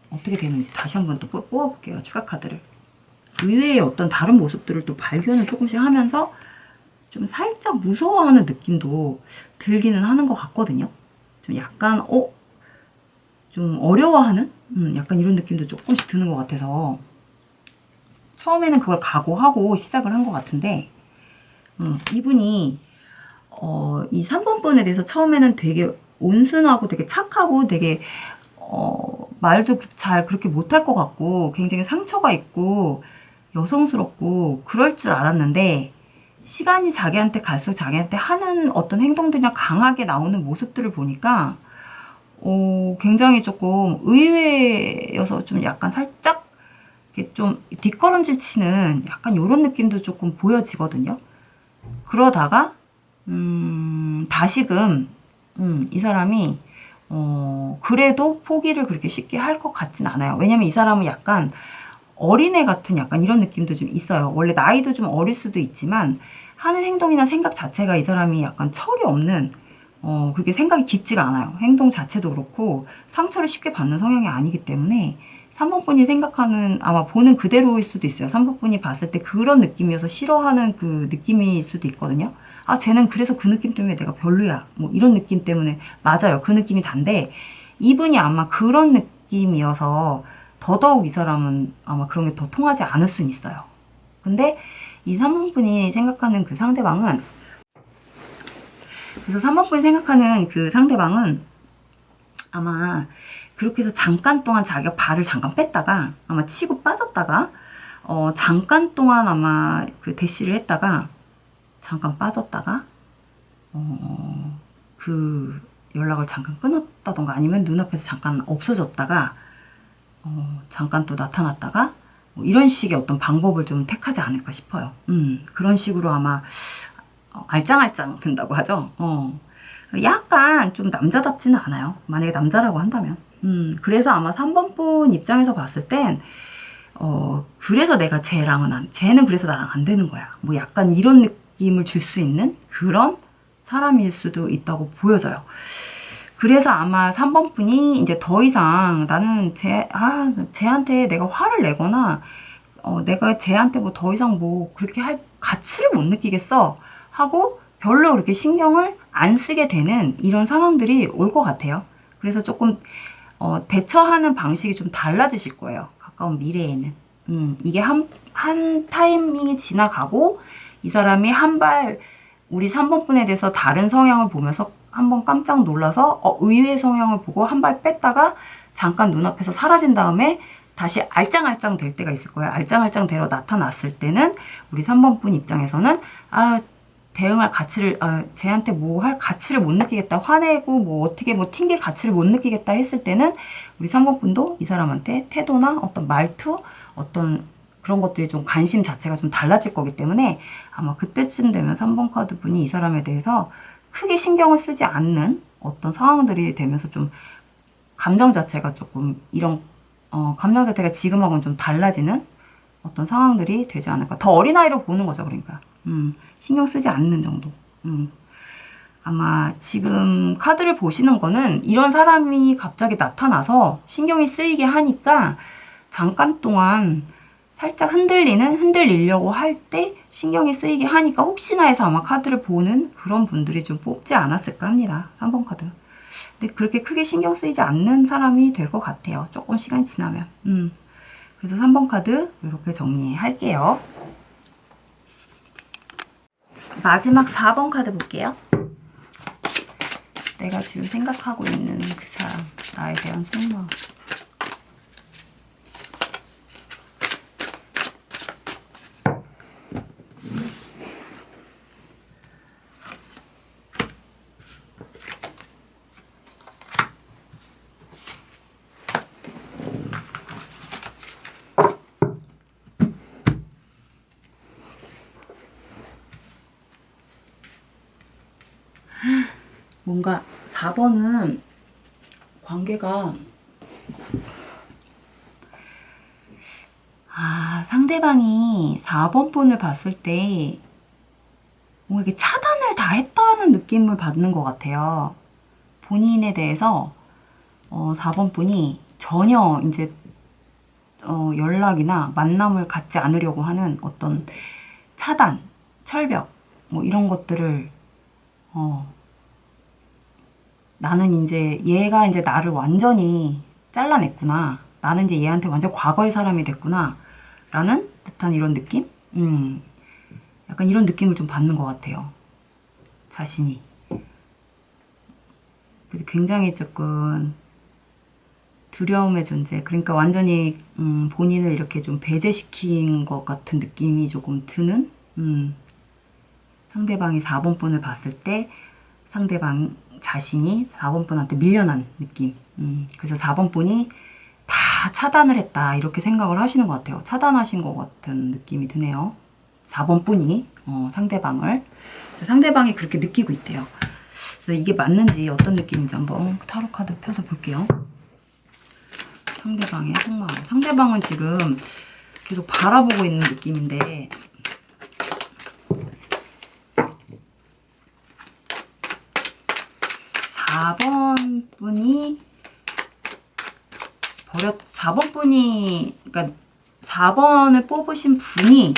어떻게 되는지 다시 한번 또 뽑아볼게요. 추가 카드를. 의외의 어떤 다른 모습들을 또 발견을 조금씩 하면서 좀 살짝 무서워하는 느낌도 들기는 하는 것 같거든요. 좀 약간 좀 어려워하는 약간 이런 느낌도 조금씩 드는 것 같아서 처음에는 그걸 각오하고 시작을 한 것 같은데 이분이 이 3번 분에 대해서 처음에는 되게 온순하고 되게 착하고 되게 말도 잘 그렇게 못할 것 같고 굉장히 상처가 있고 여성스럽고 그럴 줄 알았는데 시간이 자기한테 갈수록 자기한테 하는 어떤 행동들이나 강하게 나오는 모습들을 보니까 굉장히 조금 의외여서 좀 약간 살짝 이렇게 좀 뒷걸음질 치는 약간 이런 느낌도 조금 보여지거든요. 그러다가 다시금 이 사람이 그래도 포기를 그렇게 쉽게 할 것 같진 않아요. 왜냐면 이 사람은 약간 어린애 같은 약간 이런 느낌도 좀 있어요. 원래 나이도 좀 어릴 수도 있지만 하는 행동이나 생각 자체가 이 사람이 약간 철이 없는 그렇게 생각이 깊지가 않아요. 행동 자체도 그렇고 상처를 쉽게 받는 성향이 아니기 때문에 3번 분이 생각하는 아마 보는 그대로일 수도 있어요. 3번 분이 봤을 때 그런 느낌이어서 싫어하는 그 느낌일 수도 있거든요. 아 쟤는 그래서 그 느낌 때문에 내가 별로야. 뭐 이런 느낌 때문에 맞아요. 그 느낌이 단데 이분이 아마 그런 느낌이어서 더더욱 이 사람은 아마 그런 게 더 통하지 않을 수는 있어요. 근데 이 3번 분이 생각하는 그 상대방은 그래서 3번 분이 생각하는 그 상대방은 아마 그렇게 해서 잠깐 동안 자기가 발을 잠깐 뺐다가 아마 치고 빠졌다가 잠깐 동안 아마 그 대시를 했다가 잠깐 빠졌다가 그 연락을 잠깐 끊었다던가 아니면 눈앞에서 잠깐 없어졌다가 잠깐 또 나타났다가 뭐 이런 식의 어떤 방법을 좀 택하지 않을까 싶어요. 그런 식으로 아마 알짱알짱 된다고 하죠. 약간 좀 남자답지는 않아요. 만약에 남자라고 한다면. 그래서 아마 3번 분 입장에서 봤을 땐 그래서 내가 쟤는 그래서 나랑 안 되는 거야. 뭐 약간 이런 느낌을 줄 수 있는 그런 사람일 수도 있다고 보여져요. 그래서 아마 3번 분이 이제 더 이상 나는 쟤한테 내가 화를 내거나 내가 쟤한테 뭐 더 이상 뭐 그렇게 할 가치를 못 느끼겠어 하고 별로 그렇게 신경을 안 쓰게 되는 이런 상황들이 올 것 같아요. 그래서 조금 대처하는 방식이 좀 달라지실 거예요. 가까운 미래에는. 이게 한 타이밍이 지나가고 이 사람이 한 발 우리 3번 분에 대해서 다른 성향을 보면서 한번 깜짝 놀라서 의외의 성향을 보고 한 발 뺐다가 잠깐 눈앞에서 사라진 다음에 다시 알짱알짱 될 때가 있을 거예요. 알짱알짱 되러 나타났을 때는 우리 3번 분 입장에서는 대응할 가치를 쟤한테 뭐 할 가치를 못 느끼겠다. 화내고 뭐 어떻게 뭐 튕길 가치를 못 느끼겠다 했을 때는 우리 3번 분도 이 사람한테 태도나 어떤 말투 어떤 그런 것들이 좀 관심 자체가 좀 달라질 거기 때문에 아마 그때쯤 되면 3번 카드 분이 이 사람에 대해서 크게 신경을 쓰지 않는 어떤 상황들이 되면서 좀 감정 자체가 조금 이런 감정 자체가 지금하고는 좀 달라지는 어떤 상황들이 되지 않을까. 더 어린아이로 보는 거죠. 그러니까 신경 쓰지 않는 정도. 아마 지금 카드를 보시는 거는 이런 사람이 갑자기 나타나서 신경이 쓰이게 하니까 잠깐 동안 살짝 흔들리려고 할 때 신경이 쓰이게 하니까 혹시나 해서 아마 카드를 보는 그런 분들이 좀 뽑지 않았을까 합니다. 3번 카드. 근데 그렇게 크게 신경 쓰이지 않는 사람이 될 것 같아요. 조금 시간이 지나면. 그래서 3번 카드 이렇게 정리할게요. 마지막 4번 카드 볼게요. 내가 지금 생각하고 있는 그 사람, 나에 대한 속마음. 뭔가 4번은 관계가 상대방이 4번 분을 봤을 때 뭔가 이렇게 차단을 다 했다는 느낌을 받는 것 같아요. 본인에 대해서 4번 분이 전혀 이제 연락이나 만남을 갖지 않으려고 하는 어떤 차단, 철벽 뭐 이런 것들을 나는 이제 얘가 이제 나를 완전히 잘라냈구나. 나는 이제 얘한테 완전 과거의 사람이 됐구나. 라는 듯한 이런 느낌? 약간 이런 느낌을 좀 받는 것 같아요. 자신이. 굉장히 조금 두려움의 존재. 그러니까 완전히 본인을 이렇게 좀 배제시킨 것 같은 느낌이 조금 드는 상대방이 4번 분을 봤을 때 상대방 자신이 4번 분한테 밀려난 느낌. 그래서 4번 분이 다 차단을 했다. 이렇게 생각을 하시는 것 같아요. 차단하신 것 같은 느낌이 드네요. 4번 분이 상대방을. 상대방이 그렇게 느끼고 있대요. 그래서 이게 맞는지 어떤 느낌인지 한번 타로 카드 펴서 볼게요. 상대방의 속마음. 상대방은 지금 계속 바라보고 있는 느낌인데 4번 분이 4번 분이, 그러니까 4번을 뽑으신 분이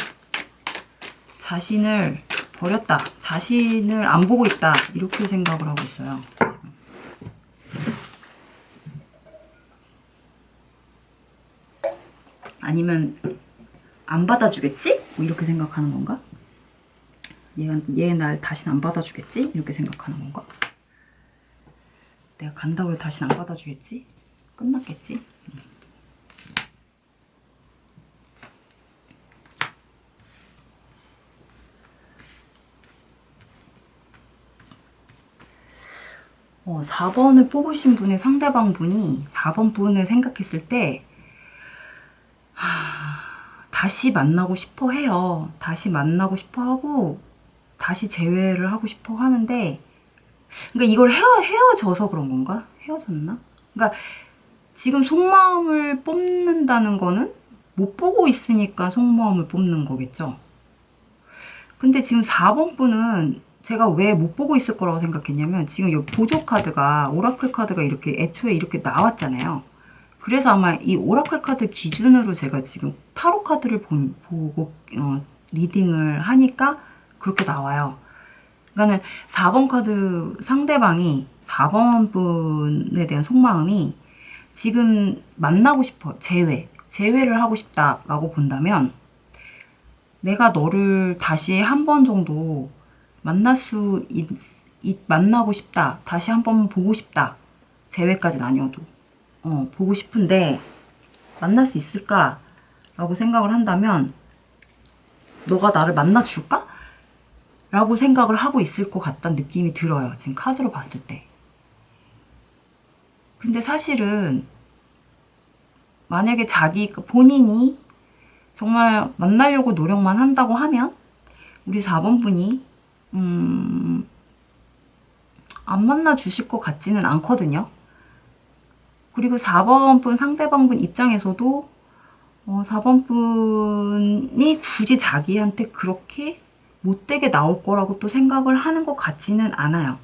자신을 버렸다. 자신을 안 보고 있다. 이렇게 생각을 하고 있어요. 아니면 안 받아주겠지? 뭐 이렇게 생각하는 건가? 얘 날 다시는 안 받아주겠지? 이렇게 생각하는 건가? 내가 간다고 해서 다시는 안 받아주겠지? 끝났겠지? 어, 4번을 뽑으신 분의 상대방 분이 4번 분을 생각했을 때 다시 만나고 싶어 해요. 다시 만나고 싶어 하고 다시 재회를 하고 싶어 하는데, 그러니까 이걸 헤어져서 그런 건가? 헤어졌나? 그러니까 지금 속마음을 뽑는다는 거는 못 보고 있으니까 속마음을 뽑는 거겠죠. 근데 지금 4번 분은 제가 왜 못 보고 있을 거라고 생각했냐면, 지금 이 보조 카드가, 오라클 카드가 이렇게 애초에 이렇게 나왔잖아요. 그래서 아마 이 오라클 카드 기준으로 제가 지금 타로 카드를 보고 리딩을 하니까 그렇게 나와요. 그러니까는 4번 카드 상대방이 4번 분에 대한 속마음이 지금 만나고 싶어. 재회를 하고 싶다라고 본다면, 내가 너를 다시 한 번 정도 만나고 싶다. 다시 한 번 보고 싶다. 재회까지는 아니어도. 보고 싶은데, 만날 수 있을까? 라고 생각을 한다면, 너가 나를 만나줄까? 라고 생각을 하고 있을 것 같다는 느낌이 들어요. 지금 카드로 봤을 때. 근데 사실은, 만약에 본인이 정말 만나려고 노력만 한다고 하면, 우리 4번 분이, 안 만나 주실 것 같지는 않거든요. 그리고 4번 분 상대방 분 입장에서도 4번 분이 굳이 자기한테 그렇게 못되게 나올 거라고 또 생각을 하는 것 같지는 않아요.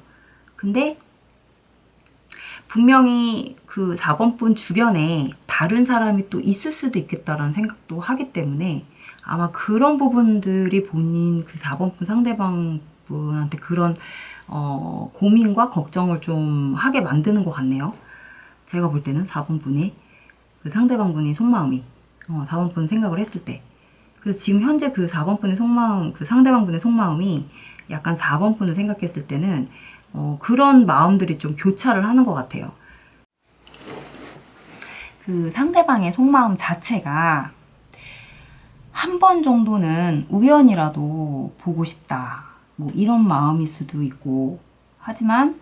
근데 분명히 그 4번 분 주변에 다른 사람이 또 있을 수도 있겠다라는 생각도 하기 때문에, 아마 그런 부분들이 본인 그 4번 분 상대방 분한테 그런 고민과 걱정을 좀 하게 만드는 것 같네요. 제가 볼 때는 4번 분의 그 상대방 분의 속마음이 4번 분 생각을 했을 때, 그래서 지금 현재 그 4번 분의 속마음, 그 상대방 분의 속마음이 약간 4번 분을 생각했을 때는 그런 마음들이 좀 교차를 하는 것 같아요. 그 상대방의 속마음 자체가 한 번 정도는 우연이라도 보고 싶다, 뭐 이런 마음일 수도 있고, 하지만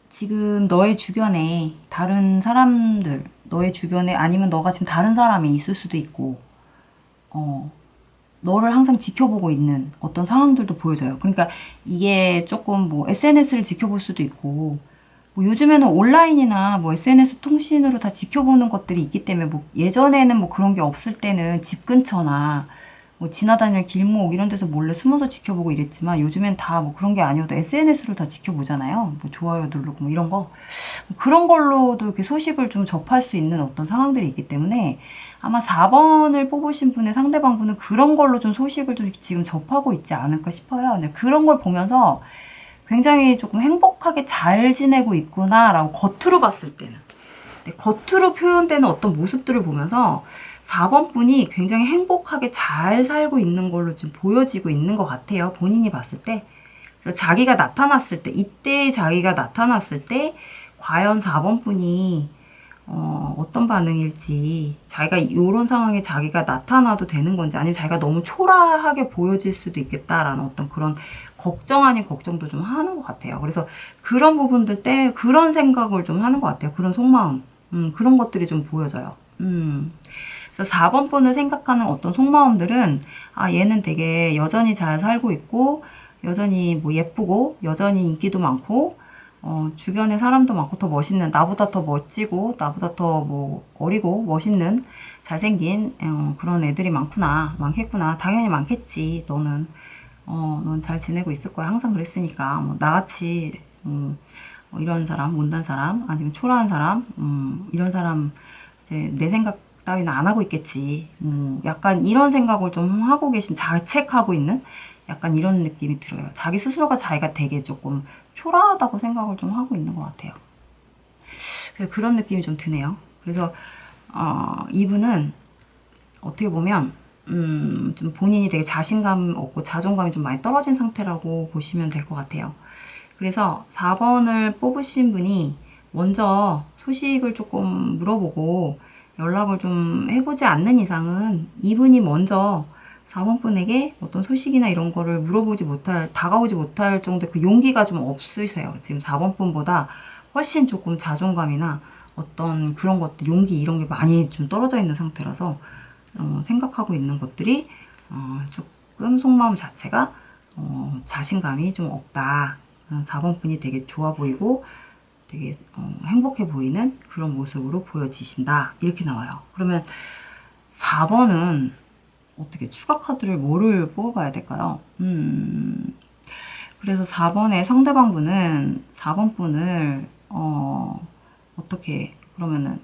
지금 너의 주변에 다른 사람들, 너의 주변에 아니면 너가 지금 다른 사람이 있을 수도 있고, 너를 항상 지켜보고 있는 어떤 상황들도 보여져요. 그러니까 이게 조금 뭐 SNS를 지켜볼 수도 있고, 뭐 요즘에는 온라인이나 뭐 SNS 통신으로 다 지켜보는 것들이 있기 때문에, 뭐 예전에는 뭐 그런 게 없을 때는 집 근처나 뭐 지나다니는 길목 이런 데서 몰래 숨어서 지켜보고 이랬지만, 요즘엔 다 뭐 그런 게 아니어도 SNS로 다 지켜보잖아요. 뭐 좋아요 누르고 뭐 이런 거. 그런 걸로도 이렇게 소식을 좀 접할 수 있는 어떤 상황들이 있기 때문에, 아마 4번을 뽑으신 분의 상대방 분은 그런 걸로 좀 소식을 좀 지금 접하고 있지 않을까 싶어요. 근데 그런 걸 보면서 굉장히 조금 행복하게 잘 지내고 있구나라고 겉으로 봤을 때는, 겉으로 표현되는 어떤 모습들을 보면서 4번 분이 굉장히 행복하게 잘 살고 있는 걸로 지금 보여지고 있는 것 같아요. 본인이 봤을 때. 그래서 자기가 나타났을 때, 이때 자기가 나타났을 때 과연 4번 분이 어떤 반응일지, 자기가 이런 상황에 자기가 나타나도 되는 건지, 아니면 자기가 너무 초라하게 보여질 수도 있겠다라는 어떤 그런 걱정 아닌 걱정도 좀 하는 것 같아요. 그래서 그런 부분들 때 그런 생각을 좀 하는 것 같아요. 그런 속마음, 그런 것들이 좀 보여져요. 그래서 4번 분을 생각하는 어떤 속마음들은, 얘는 되게 여전히 잘 살고 있고, 여전히 뭐 예쁘고, 여전히 인기도 많고, 주변에 사람도 많고, 더 멋있는, 나보다 더 멋지고, 나보다 더 뭐 어리고 멋있는 잘생긴 그런 애들이 많겠구나. 당연히 많겠지. 넌 잘 지내고 있을 거야. 항상 그랬으니까. 뭐 나같이 이런 사람, 못난 사람, 아니면 초라한 사람, 이런 사람 이제 내 생각 따위는 안 하고 있겠지. 약간 이런 생각을 좀 하고 자책하고 있는 약간 이런 느낌이 들어요. 자기 스스로가 자기가 되게 조금 초라하다고 생각을 좀 하고 있는 것 같아요. 그런 느낌이 좀 드네요. 그래서 이분은 어떻게 보면 좀 본인이 되게 자신감 없고 자존감이 좀 많이 떨어진 상태라고 보시면 될 것 같아요. 그래서 4번을 뽑으신 분이 먼저 소식을 조금 물어보고 연락을 좀 해보지 않는 이상은 이분이 먼저 4번 분에게 어떤 소식이나 이런 거를 물어보지 못할, 다가오지 못할 정도의 그 용기가 좀 없으세요. 지금 4번 분보다 훨씬 조금 자존감이나 어떤 그런 것들, 용기 이런 게 많이 좀 떨어져 있는 상태라서 생각하고 있는 것들이 조금 속마음 자체가 자신감이 좀 없다. 4번 분이 되게 좋아 보이고 되게 행복해 보이는 그런 모습으로 보여지신다. 이렇게 나와요. 그러면 4번은 어떻게 추가 카드를 뭐를 뽑아봐야 될까요? 그래서 4번의 상대방 분은 4번 분을 어떻게 그러면은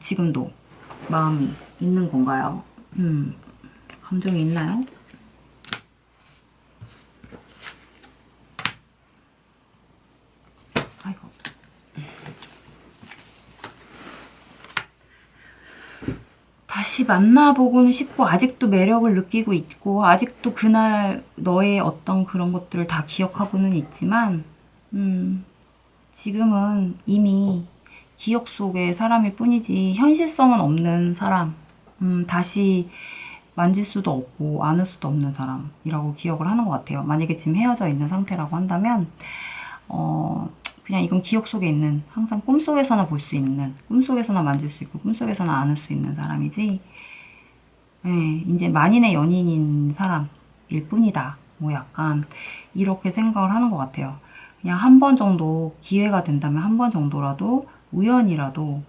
지금도 마음이 있는 건가요? 감정이 있나요? 아이고. 다시 만나보고는 싶고 아직도 매력을 느끼고 있고 아직도 그날 너의 어떤 그런 것들을 다 기억하고는 있지만 지금은 이미 기억 속의 사람일 뿐이지 현실성은 없는 사람, 다시 만질 수도 없고 안을 수도 없는 사람이라고 기억을 하는 것 같아요. 만약에 지금 헤어져 있는 상태라고 한다면 그냥 이건 기억 속에 있는, 항상 꿈속에서나 볼 수 있는, 꿈속에서나 만질 수 있고 꿈속에서나 안을 수 있는 사람이지, 예, 이제 만인의 연인인 사람일 뿐이다. 뭐 약간 이렇게 생각을 하는 것 같아요. 그냥 한 번 정도 기회가 된다면 한 번 정도라도 우연이라도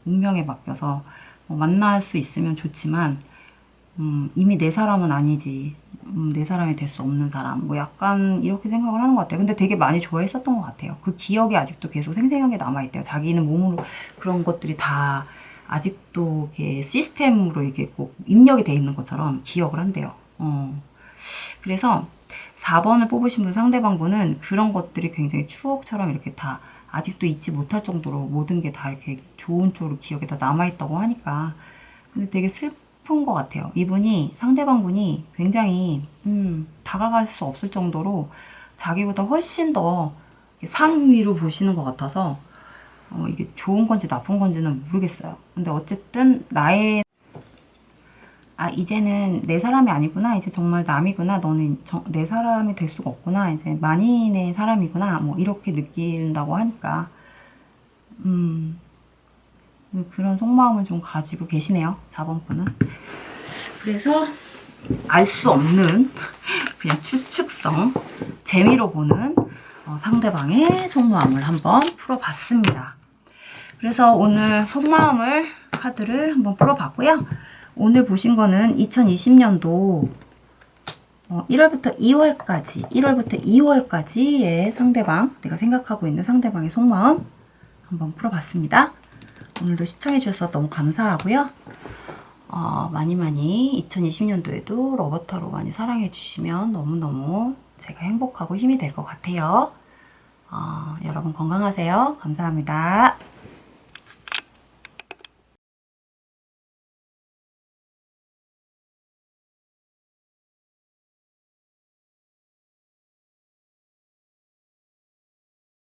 운명에 맡겨서 만날 수 있으면 좋지만 이미 내 사람은 아니지. 내 사람이 될 수 없는 사람. 뭐 약간 이렇게 생각을 하는 것 같아요. 근데 되게 많이 좋아했었던 것 같아요. 그 기억이 아직도 계속 생생하게 남아있대요. 자기는 몸으로 그런 것들이 다 아직도 이렇게 시스템으로 이게 꼭 입력이 돼 있는 것처럼 기억을 한대요. 그래서 4번을 뽑으신 분 상대방 분은 그런 것들이 굉장히 추억처럼 이렇게 다 아직도 잊지 못할 정도로 모든 게 다 이렇게 좋은 쪽으로 기억에 다 남아있다고 하니까. 근데 되게 슬픈 것 같아요. 이분이, 상대방 분이 굉장히, 다가갈 수 없을 정도로 자기보다 훨씬 더 상위로 보시는 것 같아서, 이게 좋은 건지 나쁜 건지는 모르겠어요. 근데 어쨌든 나의 이제는 내 사람이 아니구나. 이제 정말 남이구나. 너는 내 사람이 될 수가 없구나. 이제 만인의 사람이구나. 뭐 이렇게 느낀다고 하니까 그런 속마음을 좀 가지고 계시네요. 4번 분은. 그래서 알 수 없는 그냥 추측성, 재미로 보는 상대방의 속마음을 한번 풀어봤습니다. 그래서 오늘 속마음을 카드를 한번 풀어봤고요. 오늘 보신 거는 2020년도 1월부터 2월까지의 상대방, 내가 생각하고 있는 상대방의 속마음 한번 풀어봤습니다. 오늘도 시청해주셔서 너무 감사하고요. 많이 2020년도에도 러버터로 많이 사랑해주시면 너무너무 제가 행복하고 힘이 될 것 같아요. 여러분 건강하세요. 감사합니다.